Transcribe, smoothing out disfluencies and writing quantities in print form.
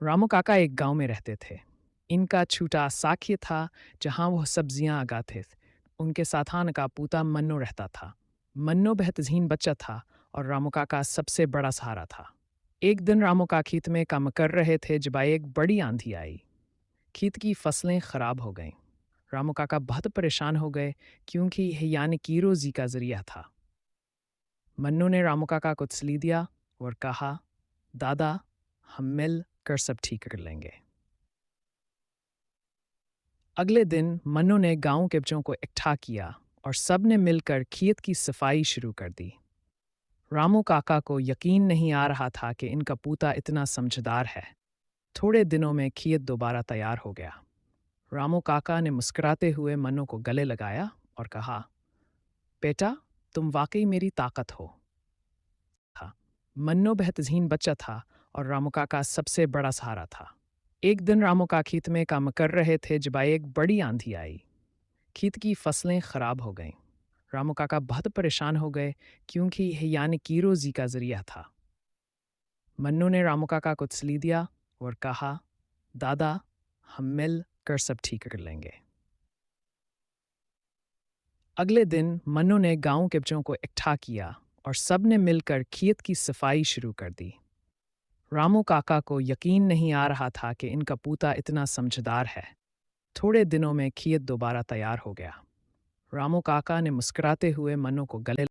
रामू काका एक गांव में रहते थे। इनका छोटा साख्य था जहां वो सब्जियां उगाते थे। उनके साथान का पूता मन्नो रहता था। मन्नो बेहतरीन बच्चा था और रामू काका सबसे बड़ा सहारा था। एक दिन रामू का खेत में काम कर रहे थे जब एक बड़ी आंधी आई। खेत की फसलें खराब हो गईं। रामू काका बहुत परेशान हो गए क्योंकि यह यानी की रोजी का जरिया था। मन्नू ने रामू काका को तसल्ली दिया और कहा, दादा, हम मिल कर सब ठीक कर लेंगे। अगले दिन मन्नू ने गांव के बच्चों को इकट्ठा किया और सब ने मिलकर खेत की सफाई शुरू कर दी। रामू काका को यकीन नहीं आ रहा था कि इनका पूता इतना समझदार है। थोड़े दिनों में खेत दोबारा तैयार हो गया। रामू काका ने मुस्कुराते हुए मन्नू को गले लगाया और कहा, बेटा, तुम वाकई मेरी ताकत हो। था मन्नू बेहतरीन बच्चा था और रामू काका सबसे बड़ा सहारा था। एक दिन रामू का खेत में काम कर रहे थे जब एक बड़ी आंधी आई। खेत की फसलें खराब हो गईं। रामू काका बहुत परेशान हो गए क्योंकि यह यानी की रोजी का जरिया था। मन्नू ने रामू काका को तसल्ली दिया और कहा, दादा, हम मिल कर सब ठीक कर लेंगे। अगले दिन मन्नू ने गांव के बच्चों को इकट्ठा किया और सब ने मिलकर खेत की सफाई शुरू कर दी। रामू काका को यकीन नहीं आ रहा था कि इनका पूता इतना समझदार है। थोड़े दिनों में खेत दोबारा तैयार हो गया। रामू काका ने मुस्कुराते हुए मन्नू को गले